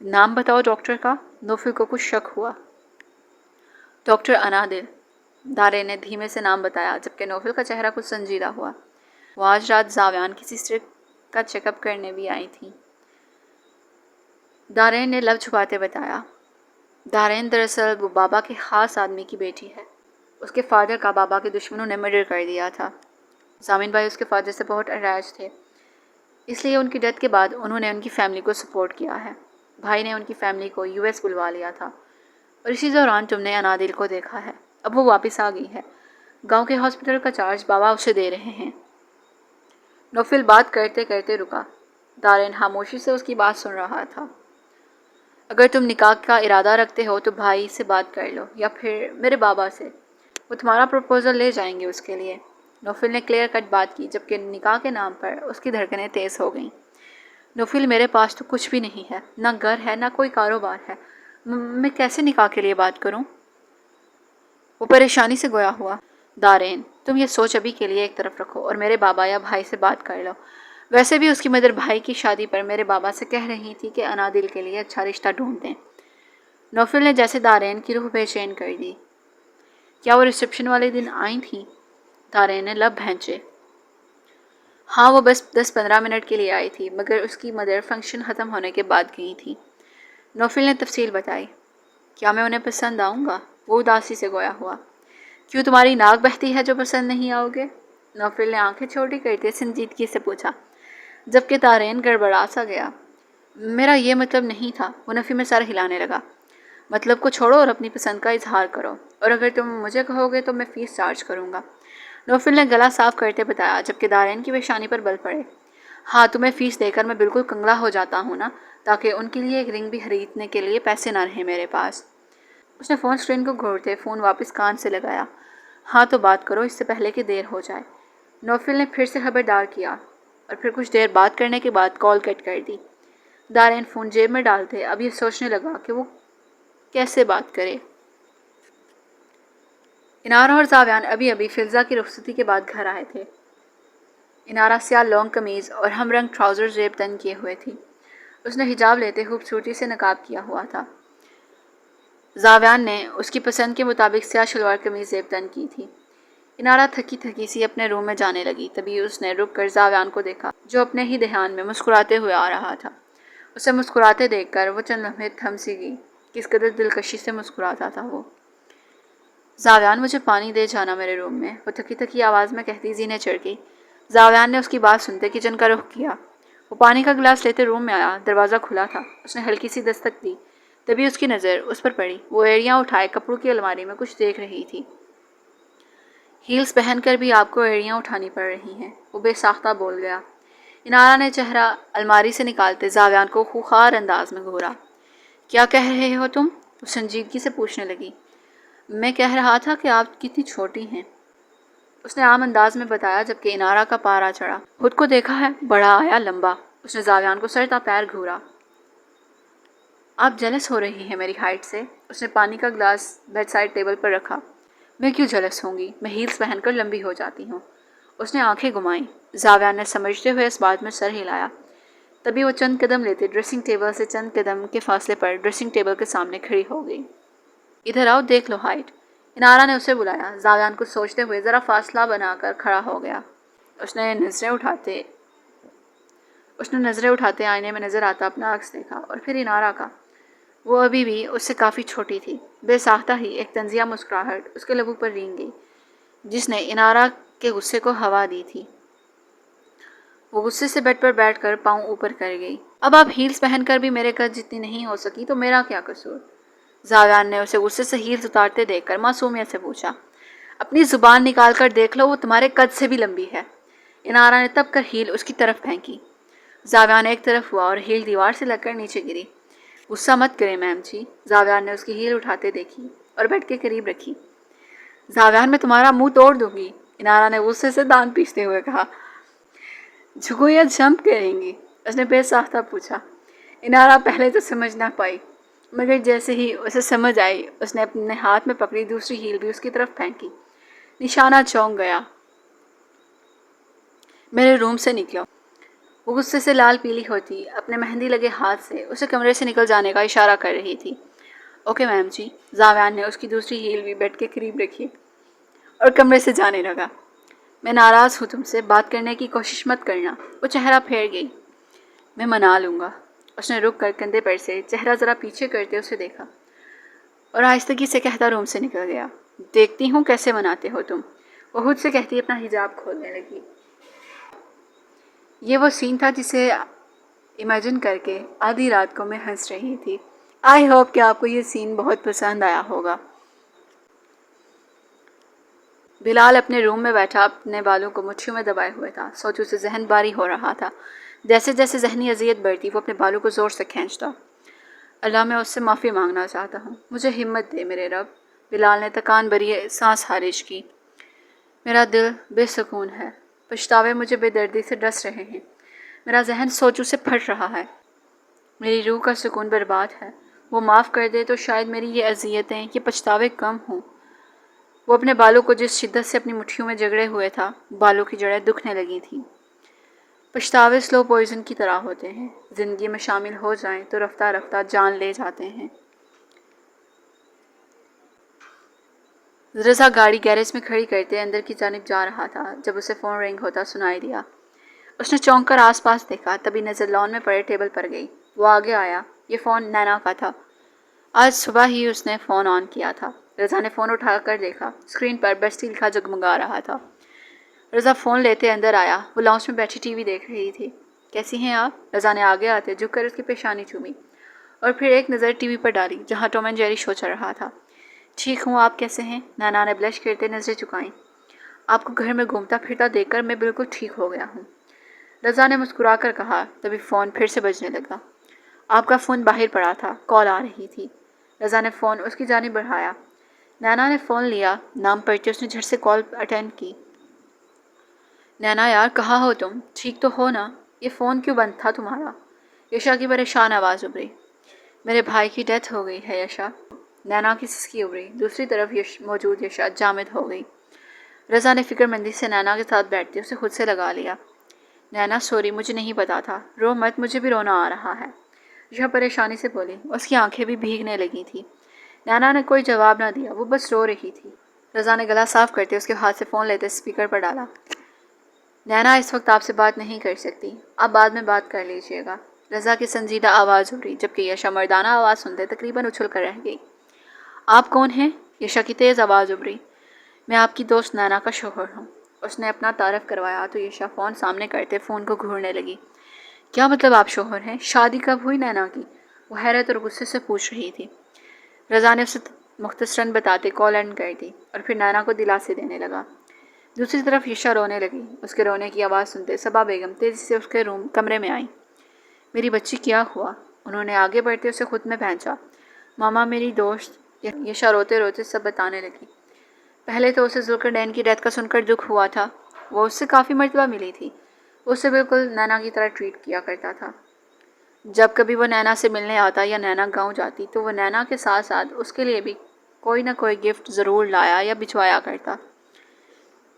نام بتاؤ ڈاکٹر کا۔ نوفل کو کچھ شک ہوا۔ ڈاکٹر انادل۔ دارین نے دھیمے سے نام بتایا جبکہ نوفل کا چہرہ کچھ سنجیدہ ہوا۔ وہ آج رات زاویان کی سسٹر کا چیک اپ کرنے بھی آئی تھیں۔ دارین نے لب چھپاتے بتایا۔ دارین دراصل وہ بابا کے خاص آدمی کی بیٹی ہے۔ اس کے فادر کا بابا کے دشمنوں نے مرڈر کر دیا تھا۔ ضامن بھائی اس کے فادر سے بہت اٹیچ تھے، اس لیے ان کی ڈیتھ کے بعد انہوں نے ان کی فیملی کو سپورٹ کیا ہے۔ بھائی نے ان کی فیملی کو US بلوا لیا تھا اور اسی دوران تم نے انادل کو دیکھا ہے۔ اب وہ واپس آ گئی ہے۔ گاؤں کے ہاسپٹل کا چارج بابا اسے دے رہے ہیں۔ نوفل بات کرتے کرتے رکا۔ دارین خاموشی سے اس کی بات سن رہا تھا۔ اگر تم نکاح کا ارادہ رکھتے ہو تو بھائی سے بات کر لو یا پھر میرے بابا سے، وہ تمہارا پروپوزل لے جائیں گے اس کے لیے۔ نوفل نے کلیئر کٹ بات کی جبکہ نکاح کے نام پر اس کی دھڑکنیں تیز ہو گئیں۔ نوفل میرے پاس تو کچھ بھی نہیں ہے، نہ گھر ہے نہ کوئی کاروبار ہے، میں کیسے نکاح کے لیے بات کروں؟ وہ پریشانی سے گویا ہوا۔ دارین تم یہ سوچ ابھی کے لیے ایک طرف رکھو اور میرے بابا یا بھائی سے بات کر لو۔ ویسے بھی اس کی مدر بھائی کی شادی پر میرے بابا سے کہہ رہی تھی کہ انادل کے لیے اچھا رشتہ ڈھونڈ دیں۔ نوفل نے جیسے دارین کی روح بے چین کر دی۔ کیا وہ ریسپشن والے دن آئی تھیں؟ دارین نے لب بھینچے۔ ہاں وہ بس 10-15 منٹ کے لیے آئی تھی، مگر اس کی مدر فنکشن ختم ہونے کے بعد گئی تھی۔ نوفل نے تفصیل بتائی۔ کیا میں انہیں پسند آؤں گا؟ وہ اداسی سے گویا ہوا۔ کیوں تمہاری ناک بہتی ہے جو پسند نہیں آؤ گے؟ نوفل نے آنکھیں چھوٹی کرتے سنجیدگی سے پوچھا، جبکہ دارین گڑبڑا سا گیا۔ میرا یہ مطلب نہیں تھا۔ وہ نفی میں سر ہلانے لگا۔ مطلب کو چھوڑو اور اپنی پسند کا اظہار کرو، اور اگر تم مجھے کہو گے تو میں فیس چارج کروں گا۔ نوفل نے گلا صاف کرتے بتایا، جبکہ دارین کی پیشانی پر بل پڑے۔ ہاں تمہیں فیس دے کر میں بالکل کنگلا ہو جاتا ہوں نا، تاکہ ان کے لیے ایک رنگ بھی خریدنے کے لیے پیسے نہ رہیں میرے پاس۔ اس نے فون اسکرین کو گھورتے فون واپس کان سے لگایا۔ ہاں تو بات کرو اس سے پہلے کہ دیر ہو جائے۔ نوفل نے پھر سے خبردار کیا، اور پھر کچھ دیر بات کرنے کے بعد کال کٹ کر دی۔ دارین فون جیب میں ڈالتے اب یہ سوچنے لگا کہ وہ کیسے بات کرے۔ انارا اور زاویان ابھی فضا کی رخصتی کے بعد گھر آئے تھے۔ انارا سیاہ لانگ قمیض اور ہم رنگ ٹراؤزر زیب تن کیے ہوئے تھی۔ اس نے حجاب لیتے خوبصورتی سے نقاب کیا ہوا تھا۔ زاویان نے اس کی پسند کے مطابق سیاہ شلوار قمیض زیب تن کی تھی۔ انارا تھکی تھکی سی اپنے روم میں جانے لگی، تبھی اس نے رک کر زاویان کو دیکھا جو اپنے ہی دھیان میں مسکراتے ہوئے آ رہا تھا۔ اسے مسکراتے دیکھ کر وہ چند لمحے تھم سی گئی۔ کس قدر دلکشی سے مسکراتا تھا وہ۔ زاویان مجھے پانی دے جانا میرے روم میں، وہ تھکی تھکی آواز میں کہتی زینے چڑھ گئی۔ زاویان نے اس کی بات سنتے کچن کا رخ کیا۔ وہ پانی کا گلاس لیتے روم میں آیا، دروازہ کھلا تھا۔ اس نے ہلکی سی دستک دی، تبھی اس کی نظر اس پر پڑی۔ وہ ایڑیاں اٹھائے کپڑوں کی الماری میں کچھ دیکھ رہی تھی۔ ہیلز پہن کر بھی آپ کو ایڑیاں اٹھانی پڑ رہی ہیں، وہ بے ساختہ بول گیا۔ انارا نے چہرہ الماری سے نکالتے زاویان کو خوخار انداز میں گھورا۔ کیا کہہ رہے ہو تم؟ وہ سنجیدگی سے پوچھنے لگی۔ میں کہہ رہا تھا کہ آپ کتنی چھوٹی ہیں، اس نے عام انداز میں بتایا، جبکہ انارا کا پارا چڑھا۔ خود کو دیکھا ہے، بڑا آیا لمبا۔ اس نے زاویان کو سر تا پیر گھورا۔ آپ جلس ہو رہی ہیں میری ہائٹ سے؟ اس نے پانی کا گلاس بیڈ سائڈ ٹیبل پر رکھا۔ میں کیوں جلس ہوں گی؟ میں ہیلز پہن کر لمبی ہو جاتی ہوں۔ اس نے آنکھیں گھمائیں۔ زاویان نے سمجھتے ہوئے اس بات میں سر ہلایا۔ تبھی وہ چند قدم لیتے ڈریسنگ ٹیبل سے چند قدم کے فاصلے پر ڈریسنگ ٹیبل کے سامنے کھڑی ہو گئی۔ ادھر آؤ دیکھ لو ہائٹ۔ انارا نے اسے بلایا۔ زاویان کو سوچتے ہوئے ذرا فاصلہ بنا کر کھڑا ہو گیا۔ اس نے نظریں اٹھاتے آئینے میں نظر آتا اپنا عکس دیکھا، اور پھر انارا کا۔ وہ ابھی بھی اس سے کافی چھوٹی تھی۔ بے ساختہ ہی ایک طنزیہ مسکراہٹ اس کے لبوں پر رینگ گئی، جس نے انارا کے غصے کو ہوا دی تھی۔ وہ غصے سے بیڈ پر بیٹھ کر پاؤں اوپر کر گئی۔ اب آپ ہیلز پہن کر بھی میرے قد جتنی نہیں ہو سکی تو میرا کیا قصور؟ زاویان نے اسے غصے سے ہیلز اتارتے دیکھ کر معصومیت سے پوچھا۔ اپنی زبان نکال کر دیکھ لو، وہ تمہارے قد سے بھی لمبی ہے۔ انارا نے تب کر ہیل اس کی طرف پھینکی۔ زاویان ایک طرف ہوا اور ہیل دیوار سے لگ کر نیچے گری۔ غصہ مت کریں میم جی۔ زاویان نے اس کی ہیل اٹھاتے دیکھی اور بیڈ کے قریب رکھی۔ زاویان میں تمہارا منہ توڑ دوں گی، انارا نے غصے سے دانت پیستے ہوئے کہا۔ جھگو یا جمپ کریں گی؟ اس نے بے ساختہ پوچھا۔ انارا پہلے تو سمجھ نہ پائی، مگر جیسے ہی اسے سمجھ آئی اس نے اپنے ہاتھ میں پکڑی دوسری ہیل بھی اس کی طرف پھینکی۔ نشانہ چونک گیا۔ میرے روم سے نکلو۔ وہ غصے سے لال پیلی ہوتی اپنے مہندی لگے ہاتھ سے اسے کمرے سے نکل جانے کا اشارہ کر رہی تھی۔ اوکے میم جی۔ زاویان نے اس کی دوسری ہیل بھی بیڈ کے قریب رکھی اور کمرے سے جانے لگا۔ میں ناراض ہوں تم سے، بات کرنے کی کوشش مت کرنا۔ وہ چہرہ پھیر گئی۔ میں منا لوں گا۔ اس نے رک کر کندھے پر سے چہرہ ذرا پیچھے کرتے اسے دیکھا اور آہستگی سے کہتا روم سے نکل گیا۔ دیکھتی ہوں کیسے مناتے ہو تم، وہ خود سے کہتی اپنا حجاب کھولنے لگی۔ یہ وہ سین تھا جسے امیجن کر کے آدھی رات کو میں ہنس رہی تھی۔ آئی ہوپ کہ آپ کو یہ سین بہت پسند آیا ہوگا۔ بلال اپنے روم میں بیٹھا اپنے بالوں کو مٹھیوں میں دبائے ہوئے تھا۔ سوچ اسے ذہن باری ہو رہا تھا۔ جیسے جیسے ذہنی اذیت بڑھتی وہ اپنے بالوں کو زور سے کھینچتا۔ اللہ میں اس سے معافی مانگنا چاہتا ہوں، مجھے ہمت دے میرے رب۔ بلال نے تکان بھری سانس خارج کی۔ میرا دل بے سکون ہے، پچھتاوے مجھے بے دردی سے ڈس رہے ہیں۔ میرا ذہن سوچوں سے پھٹ رہا ہے، میری روح کا سکون برباد ہے۔ وہ معاف کر دے تو شاید میری یہ اذیتیں، یہ پچھتاوے کم ہوں۔ وہ اپنے بالوں کو جس شدت سے اپنی مٹھیوں میں جگڑے ہوئے تھا، بالوں کی جڑیں دکھنے لگی تھیں۔ پچھتاوے سلو پوائزن کی طرح ہوتے ہیں، زندگی میں شامل ہو جائیں تو رفتہ رفتہ جان لے جاتے ہیں۔ رضا گاڑی گیرج میں کھڑی کرتے اندر کی جانب جا رہا تھا جب اسے فون رنگ ہوتا سنائی دیا۔ اس نے چونک کر آس پاس دیکھا، تبھی نظر لان میں پڑے ٹیبل پر گئی۔ وہ آگے آیا، یہ فون نینا کا تھا۔ آج صبح ہی اس نے فون آن کیا تھا۔ رضا نے فون اٹھا کر دیکھا، اسکرین پر بیسٹی لکھا جگمگا رہا تھا۔ رضا فون لیتے اندر آیا، وہ لاؤنج میں بیٹھی ٹی وی دیکھ رہی تھی۔ کیسی ہیں آپ؟ رضا نے آگے آتے جھک کر اس کی پیشانی چومی اور پھر ایک نظر ٹی وی پر ڈالی جہاں ٹام اینڈ جیری شو چل رہا تھا۔ ٹھیک ہوں، آپ کیسے ہیں؟ نینا نے بلش کرتے نظریں چکائیں۔ آپ کو گھر میں گھومتا پھرتا دیکھ کر میں بالکل ٹھیک ہو گیا ہوں، رضا نے مسکرا کر کہا، تبھی فون پھر سے بجنے لگا۔ آپ کا فون باہر پڑا تھا، کال آ رہی تھی۔ رضا نے فون اس کی جانب بڑھایا۔ نینا نے فون لیا، نام پڑھتے اس نے جھٹ سے کال اٹینڈ کی۔ نینا یار کہاں ہو تم؟ ٹھیک تو ہو نا؟ یہ فون کیوں بند تھا تمہارا؟ یشا کی پریشان آواز ابھری۔ میرے بھائی کی ڈیتھ ہو گئی ہے یشا، نینا کی سسکی ابھری۔ دوسری طرف موجود یشا جامد ہو گئی۔ رضا نے فکر مندی سے نینا کے ساتھ بیٹھتے اسے خود سے لگا لیا۔ نینا سوری، مجھے نہیں پتا تھا، رو مت، مجھے بھی رونا آ رہا ہے، یشا پریشانی سے بولی۔ اس کی آنکھیں بھی بھیگنے لگی تھی۔ نینا نے کوئی جواب نہ دیا، وہ بس رو رہی تھی۔ رضا نے گلا صاف کرتے اس کے ہاتھ سے فون لیتے اسپیکر پر ڈالا۔ نینا اس وقت آپ سے بات نہیں کر سکتی، آپ بعد میں بات کر لیجیے گا، رضا کی سنجیدہ آواز ابھری، جبکہ یشا مردانہ آواز سنتے تقریباً اچھل کر رہ گئی۔ آپ کون ہیں؟ یشا کی تیز آواز ابھری۔ میں آپ کی دوست نینا کا شوہر ہوں۔ اس نے اپنا تعارف کروایا تو یشا فون سامنے کرتے فون کو گھورنے لگی۔ کیا مطلب آپ شوہر ہیں؟ شادی کب ہوئی نینا کی؟ وہ حیرت اور غصے سے پوچھ رہی تھی۔ رضا نے اسے مختصراً بتاتے کال اینڈ کر دی اور پھر نینا کو دلاسے دینے لگا۔ دوسری طرف یشا رونے لگی۔ اس کے رونے کی آواز سنتے صبا بیگم تیزی سے اس کے کمرے میں آئیں۔ میری بچی کیا ہوا؟ انہوں نے آگے بڑھتے اسے خود میں پہنچا۔ ماما میری دوست، یشا روتے روتے سب بتانے لگی۔ پہلے تو اسے ذوالقرنین کی ڈیتھ کا سن کر دکھ ہوا تھا، وہ اس سے کافی مرتبہ ملی تھی، اسے بالکل نینا کی طرح ٹریٹ کیا کرتا تھا۔ جب کبھی وہ نینا سے ملنے آتا یا نینا گاؤں جاتی تو وہ نینا کے ساتھ ساتھ اس کے لیے بھی کوئی نہ کوئی گفٹ ضرور لایا یا بھجوایا کرتا۔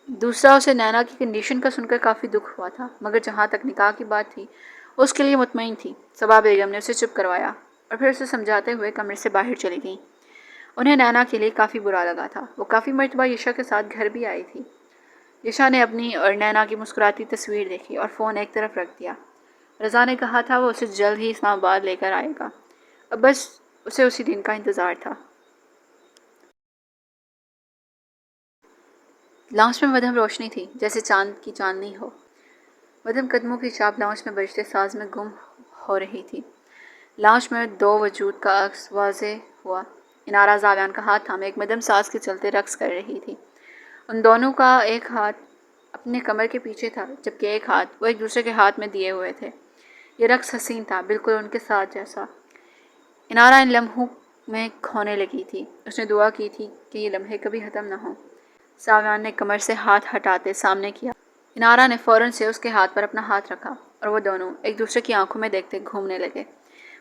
دوسرا، اسے نینا کی کنڈیشن کا سن کر کافی دکھ ہوا تھا، مگر جہاں تک نکاح کی بات تھی اس کے لیے مطمئن تھی۔ صبا بیگم نے اسے چپ کروایا اور پھر اسے سمجھاتے ہوئے کمرے سے باہر چلی گئیں۔ انہیں نینا کے لیے کافی برا لگا تھا، وہ کافی مرتبہ یشا کے ساتھ گھر بھی آئی تھی۔ یشا نے اپنی اور نینا کی مسکراتی تصویر دیکھی اور فون ایک طرف رکھ دیا۔ رضا نے کہا تھا وہ اسے جلد ہی اسلام آباد لے کر آئے گا، اب بس اسے اسی دن کا انتظار تھا۔ لاؤنج میں مدھم روشنی تھی جیسے چاند کی چاندنی ہو۔ مدھم قدموں کی چاپ لاؤنج میں بجتے ساز میں گم ہو رہی تھی۔ لاؤنج میں دو وجود کا عکس واضح ہوا۔ انارا زاویان کا ہاتھ تھامے ایک مدھم ساز کے چلتے رقص کر رہی تھی۔ ان دونوں کا ایک ہاتھ اپنے کمر کے پیچھے تھا جبکہ ایک ہاتھ وہ ایک دوسرے کے ہاتھ میں دیے ہوئے تھے۔ یہ رقص حسین تھا، بالکل ان کے ساتھ جیسا۔ انارا ان لمحوں میں کھونے لگی تھی، اس نے دعا کی تھی کہ یہ لمحے کبھی ختم نہ ہوں۔ زاویان نے کمر سے ہاتھ ہٹاتے سامنے کیا۔ انارا نے فوراً سے اس کے ہاتھ پر اپنا ہاتھ رکھا اور وہ دونوں ایک دوسرے کی آنکھوں میں دیکھتے گھومنے لگے۔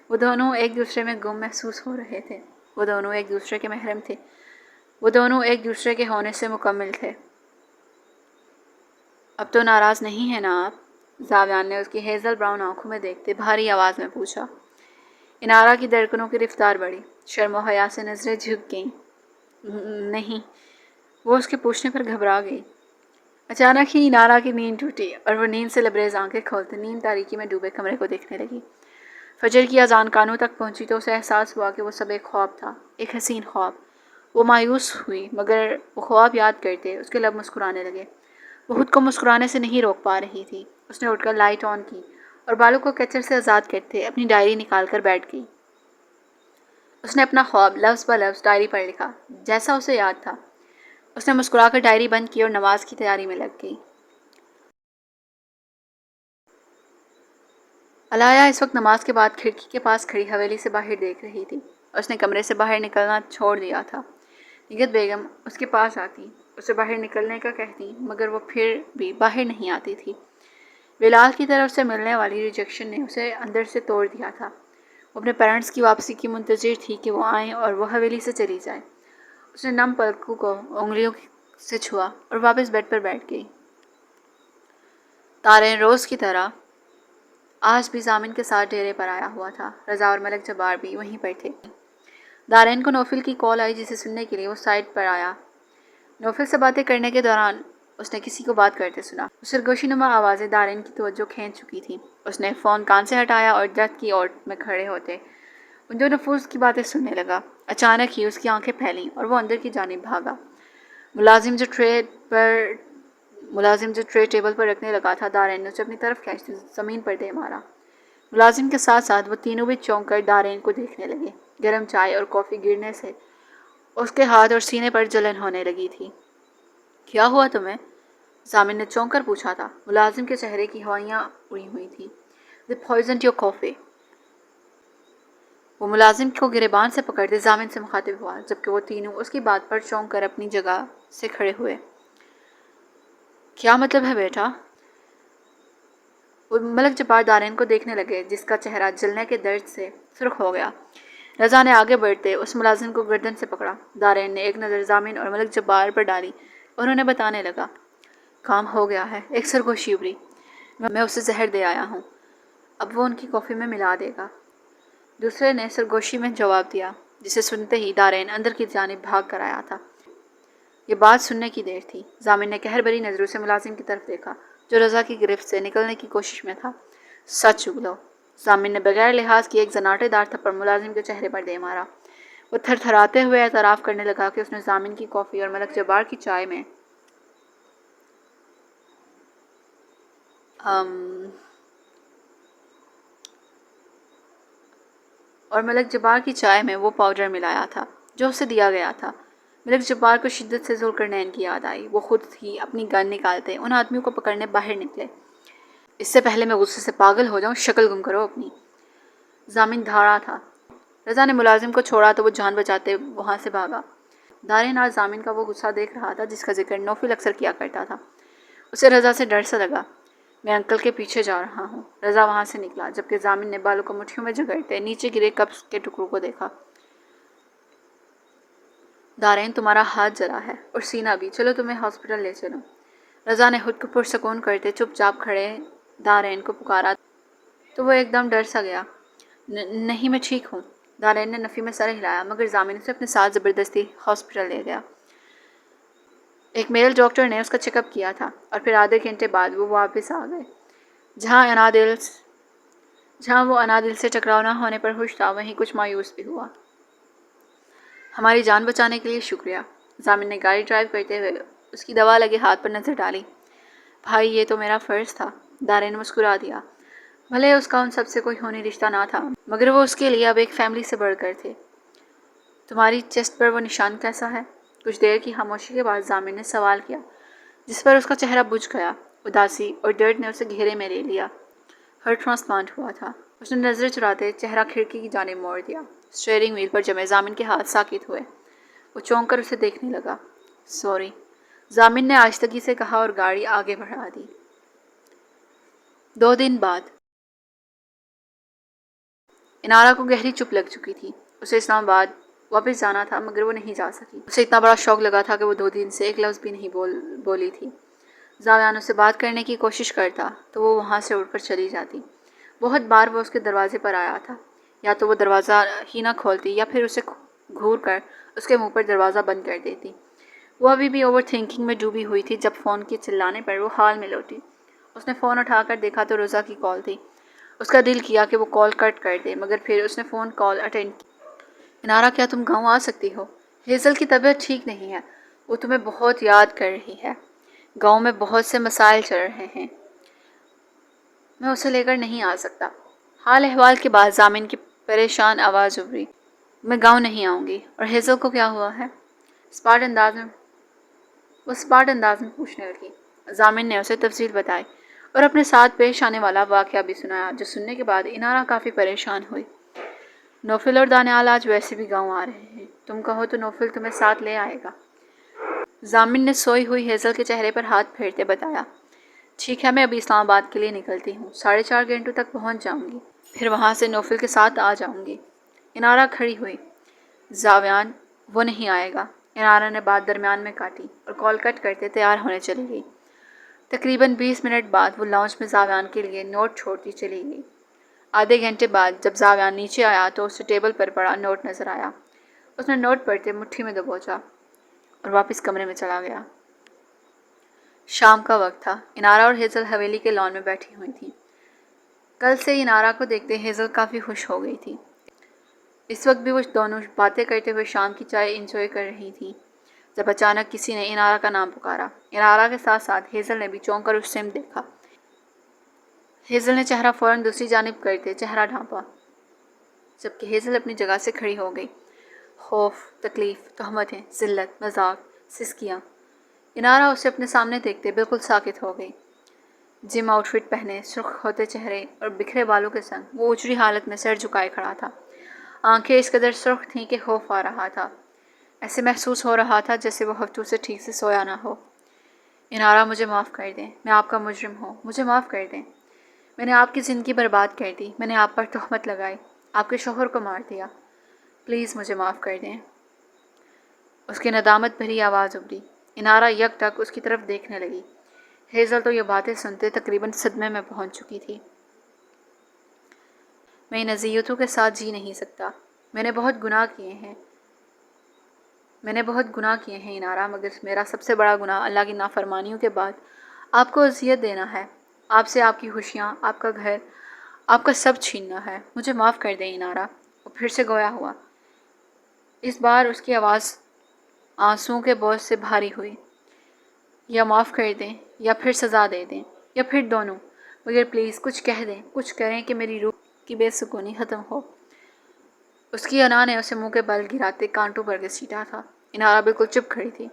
وہ دونوں ایک دوسرے میں گم محسوس ہو رہے تھے، وہ دونوں ایک دوسرے کے محرم تھے، وہ دونوں ایک دوسرے کے ہونے سے مکمل تھے۔ اب تو ناراض نہیں ہیں نا آپ؟ زاویان نے اس کی ہیزل براؤن آنکھوں میں دیکھتے بھاری آواز میں پوچھا۔ انارا کی دھڑکنوں کی رفتار بڑھی، شرم و حیا سے نظریں جھک گئیں۔ نہیں، وہ اس کے پوچھنے پر گھبرا گئی۔ اچانک ہی انارا کی نیند ٹوٹی اور وہ نیند سے لبریز آنکھیں کھولتے نیند تاریکی میں ڈوبے کمرے کو دیکھنے لگی۔ فجر کی اذان کانوں تک پہنچی تو اسے احساس ہوا کہ وہ سب ایک خواب تھا، ایک حسین خواب۔ وہ مایوس ہوئی، مگر وہ خواب یاد کرتے اس کے لب مسکرانے لگے۔ وہ خود کو مسکرانے سے نہیں روک پا رہی تھی۔ اس نے اٹھ کر لائٹ آن کی اور بالوں کو کیچر سے آزاد کرتے اپنی ڈائری نکال کر بیٹھ گئی۔ اس نے اپنا خواب لفظ بہ لفظ ڈائری پر لکھا جیسا اسے یاد تھا۔ اس نے مسکرا کر ڈائری بند کی اور نماز کی تیاری میں لگ گئی۔ علایا اس وقت نماز کے بعد کھڑکی کے پاس کھڑی حویلی سے باہر دیکھ رہی تھی۔ اس نے کمرے سے باہر نکلنا چھوڑ دیا تھا۔ نگہت بیگم اس کے پاس آتی، اسے باہر نکلنے کا کہتی، مگر وہ پھر بھی باہر نہیں آتی تھی۔ بلال کی طرف سے ملنے والی ریجیکشن نے اسے اندر سے توڑ دیا تھا۔ وہ اپنے پیرنٹس کی واپسی کی منتظر تھی کہ وہ آئیں اور وہ حویلی سے چلی جائے۔ اس نے نم پلکوں کو انگلیوں سے چھوا اور واپس بیڈ پر بیٹھ گئی۔ دارین روز کی طرح آج بھی ضامن کے ساتھ ڈیرے پر آیا ہوا تھا۔ رضا اور ملک جبار بھی وہیں پر تھے۔ دارین کو نوفل کی کال آئی جسے سننے کے لیے وہ سائٹ پر آیا۔ نوفل سے باتیں کرنے کے دوران اس نے کسی کو بات کرتے سنا۔ سرگوشی نما آوازیں دارین کی توجہ کھینچ چکی تھیں۔ اس نے فون کان سے ہٹایا اور درخت کی اوٹ میں کھڑے ہوتے ان دو نفوس کی باتیں سننے لگا۔ اچانک ہی اس کی آنکھیں پھیلیں اور وہ اندر کی جانب بھاگا۔ ملازم جو ٹرے ٹیبل پر رکھنے لگا تھا، دارین نے اسے اپنی طرف کھینچتے زمین پر دے مارا۔ ملازم کے ساتھ ساتھ وہ تینوں بھی چونک کر دارین کو دیکھنے لگے۔ گرم چائے اور کافی گرنے سے اس کے ہاتھ اور سینے پر جلن ہونے لگی تھی۔ کیا ہوا تمہیں؟ ضامن نے چونک کر پوچھا تھا۔ ملازم کے چہرے کی ہوائیاں اڑی ہوئی تھیں۔ They poisoned your coffee۔ وہ ملازم کو گریبان سے پکڑتے ضامن سے مخاطب ہوا، جبکہ وہ تینوں اس کی بات پر چونک کر اپنی جگہ سے کھڑے ہوئے۔ کیا مطلب ہے بیٹا؟ وہ ملک جبار دارین کو دیکھنے لگے، جس کا چہرہ جلنے کے درد سے سرخ ہو گیا۔ رضا نے آگے بڑھتے اس ملازم کو گردن سے پکڑا۔ دارین نے ایک نظر ضامن اور ملک جبار پر ڈالی اور انہیں بتانے لگا، کام ہو گیا ہے۔ ایک سرگوشی ابری، میں اسے زہر دے آیا ہوں، اب وہ ان کی کافی میں ملا دے گا۔ دوسرے نے سرگوشی میں جواب دیا، جسے سنتے ہی دارین اندر کی جانب بھاگ کر آیا تھا۔ یہ بات سننے کی دیر تھی۔ ضامن نے قہر بھری نظروں سے ملازم کی طرف دیکھا، جو رضا کی گرفت سے نکلنے کی کوشش میں تھا۔ سچ اگلو۔ ضامن نے بغیر لحاظ کی ایک زناٹے دار تھپڑ ملازم کے چہرے پر دے مارا۔ وہ تھر تھراتے ہوئے اعتراف کرنے لگا کہ اس نے ضامن کی کافی اور ملک جبار کی چائے میں وہ پاؤڈر ملایا تھا جو اسے دیا گیا تھا۔ ملک جبار کو شدت سے ذوالقرنین کی یاد آئی۔ وہ خود ہی اپنی گن نکالتے ان آدمیوں کو پکڑنے باہر نکلے۔ اس سے پہلے میں غصے سے پاگل ہو جاؤں، شکل گم کرو اپنی۔ ضامن دھاڑا تھا۔ رضا نے ملازم کو چھوڑا تو وہ جان بچاتے وہاں سے بھاگا۔ دارین آج ضامن کا وہ غصہ دیکھ رہا تھا جس کا ذکر نوفل اکثر کیا کرتا تھا۔ اسے رضا سے ڈر سا لگا۔ میں انکل کے پیچھے جا رہا ہوں۔ رضا وہاں سے نکلا، جبکہ ضامن نے بالوں کو مٹھیوں میں جگڑتے نیچے گرے کپس کے ٹکڑوں کو دیکھا۔ دارین تمہارا ہاتھ جلا ہے اور سینہ بھی، چلو تمہیں ہاسپٹل لے چلو۔ رضا نے خود کو پرسکون کرتے چپ چاپ کھڑے دارین کو پکارا تو وہ ایک دم ڈر سا گیا۔ نہیں میں ٹھیک ہوں۔ دارین نے نفی میں سر ہلایا، مگر ضامن اسے اپنے ساتھ زبردستی ہاسپٹل لے گیا۔ ایک میل ڈاکٹر نے اس کا چیک اپ کیا تھا اور پھر آدھے گھنٹے بعد وہ واپس آ گئے۔ جہاں وہ انادل سے ٹکراؤ نہ ہونے پر خوش تھا، وہیں کچھ مایوس بھی ہوا۔ ہماری جان بچانے کے لیے شکریہ۔ ضامن نے گاڑی ڈرائیو کرتے ہوئے اس کی دوا لگے ہاتھ پر نظر ڈالی۔ بھائی یہ تو میرا فرض تھا۔ دارین نے مسکرا دیا۔ بھلے اس کا ان سب سے کوئی خونی رشتہ نہ تھا، مگر وہ اس کے لیے اب ایک فیملی سے بڑھ کر تھے۔ تمہاری چیسٹ پر وہ نشان کیسا ہے؟ کچھ دیر کی خاموشی کے بعد ضامن نے سوال کیا، جس پر اس کا چہرہ بجھ گیا۔ اداسی اور درد نے اسے گھیرے میں لے لیا۔ ہارٹ ٹرانسپلانٹ ہوا تھا۔ اس نے نظر چراتے چہرہ کھڑکی کی جانب موڑ دیا۔ اسٹیئرنگ وہیل پر جمے ضامن کے ہاتھ ساکت ہوئے۔ وہ چونک کر اسے دیکھنے لگا۔ سوری، ضامن نے آہستگی سے کہا اور گاڑی آگے بڑھا دی۔ 2 دن بعد انارا کو گہری چپ لگ چکی تھی۔ اسے اسلام آباد واپس جانا تھا، مگر وہ نہیں جا سکی۔ اسے اتنا بڑا شوق لگا تھا کہ وہ 2 دن سے ایک لفظ بھی نہیں بولی تھی۔ زاویان اس سے بات کرنے کی کوشش کرتا تو وہ وہاں سے اٹھ کر چلی جاتی۔ بہت بار وہ اس کے دروازے پر آیا تھا، یا تو وہ دروازہ ہی نہ کھولتی یا پھر اسے گھور کر اس کے منہ پر دروازہ بند کر دیتی۔ وہ ابھی بھی اوور تھنکنگ میں ڈوبی ہوئی تھی جب فون کے چلانے پر وہ حال میں لوٹی۔ اس نے فون اٹھا کر دیکھا تو رضا کی کال تھی۔ اس کا دل کیا کہ وہ کال کٹ کر دے، مگر پھر اس نے فون کال اٹینڈ کی۔ انارا کیا تم گاؤں آ سکتی ہو؟ ہیزل کی طبیعت ٹھیک نہیں ہے، وہ تمہیں بہت یاد کر رہی ہے۔ گاؤں میں بہت سے مسائل چل رہے ہیں، میں اسے لے کر نہیں آ سکتا۔ حال احوال کے بعد ضامن کی پریشان آواز ابھری، میں گاؤں نہیں آؤں گی۔ اور ہیزل کو کیا ہوا ہے؟ اسپاٹ انداز میں پوچھنے لگی۔ ضامن نے اسے تفصیل بتائی اور اپنے ساتھ پیش آنے والا واقعہ بھی سنایا، جو سننے کے بعد انارا کافی پریشان ہوئی۔ نوفل اور دانیال آج ویسے بھی گاؤں آ رہے ہیں، تم کہو تو نوفل تمہیں ساتھ لے آئے گا۔ ضامن نے سوئی ہوئی ہیزل کے چہرے پر ہاتھ پھیرتے بتایا۔ ٹھیک ہے، میں ابھی اسلام آباد کے لیے نکلتی ہوں، 4.5 گھنٹوں تک پہنچ جاؤں گی، پھر وہاں سے نوفل کے ساتھ آ جاؤں گی۔ انارا کھڑی ہوئی۔ زاویان، وہ نہیں آئے گا۔ انارا نے بات درمیان میں کاٹی اور کال کٹ کرتے تیار ہونے چلی گئی۔ تقریباً 20 منٹ بعد وہ لاؤنج میں زاویان کے لیے نوٹ چھوڑتی چلی گئی۔ آدھے گھنٹے بعد جب زاویان نیچے آیا تو اسے ٹیبل پر پڑا نوٹ نظر آیا۔ اس نے نوٹ پڑھتے مٹھی میں دبوچا اور واپس کمرے میں چلا گیا۔ شام کا وقت تھا۔ انارا اور ہیزل حویلی کے لان میں بیٹھی ہوئی تھیں۔ کل سے انارا کو دیکھتے ہیزل کافی خوش ہو گئی تھی۔ اس وقت بھی وہ دونوں باتیں کرتے ہوئے شام کی چائے انجوائے کر رہی تھی جب اچانک کسی نے انارا کا نام پکارا۔ انارا کے ساتھ ساتھ ہیزل نے بھی چونک کر اس سمت دیکھا۔ ہیزل نے چہرہ فوراً دوسری جانب کرتے چہرہ ڈھانپا، جبکہ ہیزل اپنی جگہ سے کھڑی ہو گئی۔ خوف، تکلیف، تہمتیں، ذلت، مذاق، سسکیاں۔ انارا اسے اپنے سامنے دیکھتے بالکل ساکت ہو گئی۔ جم آؤٹ فٹ پہنے، سرخ ہوتے چہرے اور بکھرے بالوں کے سنگ وہ اجڑی حالت میں سر جھکائے کھڑا تھا۔ آنکھیں اس قدر سرخ تھیں کہ خوف آ رہا تھا۔ ایسے محسوس ہو رہا تھا جیسے وہ ہفتوں سے ٹھیک سے سویا نہ ہو۔ انارا، مجھے معاف کر دیں، میں آپ کا مجرم ہوں، مجھے معاف کر دیں۔ میں نے آپ کی زندگی برباد کر دی، میں نے آپ پر تہمت لگائی، آپ کے شوہر کو مار دیا، پلیز مجھے معاف کر دیں۔ اس کی ندامت بھری آواز ابھری۔ انارا یک ٹک اس کی طرف دیکھنے لگی۔ ہیزل تو یہ باتیں سنتے تقریباً صدمے میں پہنچ چکی تھی۔ میں ان اذیتوں کے ساتھ جی نہیں سکتا۔ میں نے بہت گناہ کیے ہیں انارا، مگر میرا سب سے بڑا گناہ اللہ کی نافرمانیوں کے بعد آپ کو اذیت دینا ہے، آپ سے آپ کی خوشیاں، آپ کا گھر، آپ کا سب چھیننا ہے۔ مجھے معاف کر دیں انارا۔ وہ پھر سے گویا ہوا۔ اس بار اس کی آواز آنسوؤں کے بوجھ سے بھاری ہوئی۔ یا معاف کر دیں یا پھر سزا دے دیں یا پھر دونوں، مگر پلیز کچھ کہہ دیں، کچھ کریں کہ میری روح کی بے سکونی ختم ہو۔ اس کی انا نے اسے منہ کے بل گراتے کانٹوں پر گھسیٹا تھا۔ انارا بالکل چپ کھڑی تھی۔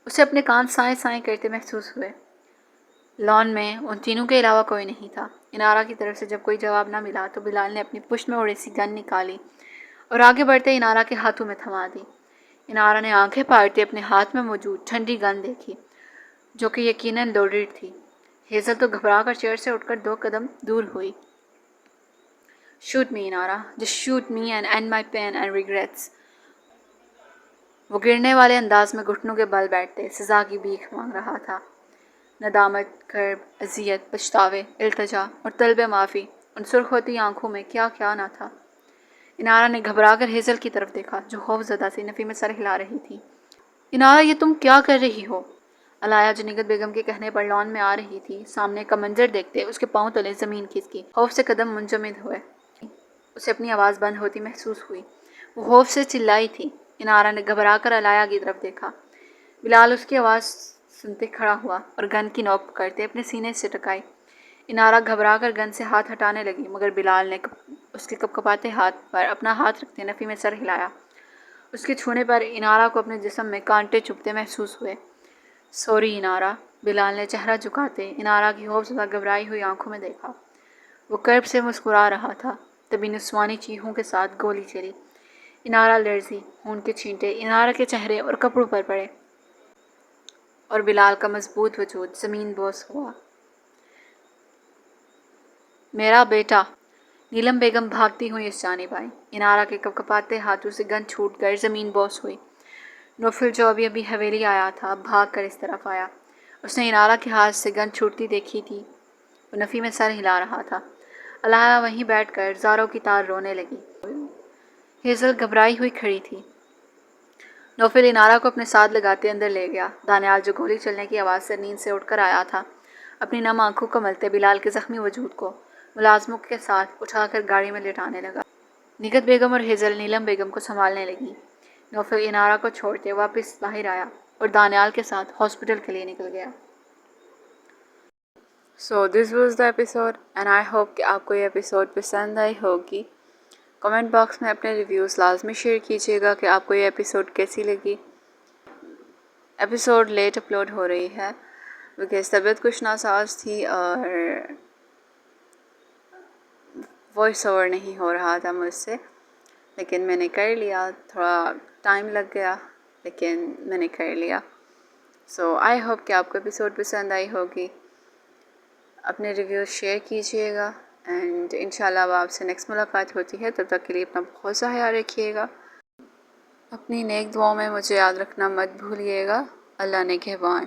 اسے اپنے کان سائیں سائیں کرتے محسوس ہوئے۔ لان میں ان تینوں کے علاوہ کوئی نہیں تھا۔ انارا کی طرف سے جب کوئی جواب نہ ملا تو بلال نے اپنی پشت میں اڑی سی گن نکالی اور آگے بڑھتے انارا کے ہاتھوں میں تھما دی۔ انارا نے آنکھیں پھاڑتے اپنے ہاتھ میں موجود ٹھنڈی گن دیکھی، جو کہ یقیناً لوڈڈ تھی۔ ہیزل تو گھبرا کر چیئر سے اٹھ کر 2 قدم دور ہوئی۔ شوٹ می انارا، just shoot me and end my pain and regrets. وہ گرنے والے انداز میں گھٹنوں کے بل بیٹھتے سزا کی بھیک مانگ رہا تھا۔ ندامت، کرب، اذیت، پچھتاوے، التجا اور طلب معافی، ان سرخ ہوتی آنکھوں میں کیا کیا نہ تھا۔ انارا نے گھبرا کر ہیزل کی طرف دیکھا جو خوف زدہ سی نفی میں سر ہلا رہی تھی۔ انارا، یہ تم کیا کر رہی ہو؟ علایا جو نگت بیگم کے کہنے پر لان میں آ رہی تھی، سامنے کا منظر دیکھتے اس کے پاؤں تلے زمین کھسکی، خوف سے قدم منجمد ہوئے۔ اسے اپنی آواز بند ہوتی محسوس ہوئی۔ وہ خوف سے چلائی تھی۔ انارا نے گھبرا کر علایا کی طرف دیکھا۔ بلال اس کی آواز سنتے کھڑا ہوا اور گن کی نوک پکڑتے اپنے سینے سے ٹکائی۔ انارا گھبرا کر گن سے ہاتھ ہٹانے لگی، مگر بلال نے اس کے کپکپاتے ہاتھ پر اپنا ہاتھ رکھتے نفی میں سر ہلایا۔ اس کے چھونے پر انارا کو اپنے جسم میں کانٹے چبھتے محسوس ہوئے۔ سوری انارا، بلال نے چہرہ جھکاتے انارا کی خوف زدہ گھبرائی ہوئی آنکھوں میں دیکھا۔ وہ کرب سے مسکرا رہا تھا، تبھی نسوانی چیخوں کے ساتھ گولی چلی۔ انارا لرزی، خون کے چھینٹے انارا کے چہرے اور کپڑوں پر پڑے اور بلال کا مضبوط وجود زمین بوس ہوا۔ میرا بیٹا! نیلم بیگم بھاگتی ہوئی اس جانب آئی۔ انارا کے کپکپاتے ہاتھوں سے گن چھوٹ کر زمین بوس ہوئی۔ نوفل جو ابھی حویلی آیا تھا بھاگ کر اس طرف آیا۔ اس نے انارا کے ہاتھ سے گن چھوٹتی دیکھی تھی۔ وہ نفی میں سر ہلا رہا تھا۔ علایا وہیں بیٹھ کر زاروں کی طرح رونے لگی۔ ہیزل گھبرائی ہوئی کھڑی تھی۔ نوفل انارا کو اپنے ساتھ لگاتے اندر لے گیا۔ دانیال جو گولی چلنے کی آواز سے نیند سے اٹھ کر آیا تھا، اپنی نم آنکھوں کو ملتے بلال کے زخمی وجود کو ملازموں کے ساتھ اٹھا کر گاڑی میں لٹانے لگا۔ نگت بیگم اور ہیزل نیلم بیگم کو سنبھالنے لگی۔ نوفل انارا کو چھوڑتے واپس باہر آیا اور دانیال کے ساتھ ہاسپٹل کے لیے نکل گیا۔ So this was the episode and I hope کہ آپ کو یہ ایپیسوڈ پسند آئی ہوگی۔ کمنٹ باکس میں اپنے ریویوز لازمی شیئر کیجیے گا کہ آپ کو یہ ایپیسوڈ کیسی لگی۔ ایپیسوڈ لیٹ اپلوڈ ہو رہی ہے بیکاز طبیعت کچھ ناساز تھی اور وائس اوور نہیں ہو رہا تھا مجھ سے، لیکن میں نے کر لیا۔ تھوڑا ٹائم لگ گیا لیکن میں نے کر لیا۔ سو آئی ہوپ کہ آپ کو ایپیسوڈ پسند آئی ہوگی۔ اپنے ریویوز شیئر کیجیے گا، اینڈ انشاءاللہ اب آپ سے نیکسٹ ملاقات ہوتی ہے، تب تک کے لیے اپنا بہت سا خیال رکھیے گا، اپنی نیک دعاؤں میں مجھے یاد رکھنا مت بھولیے گا۔ اللہ نگہبان۔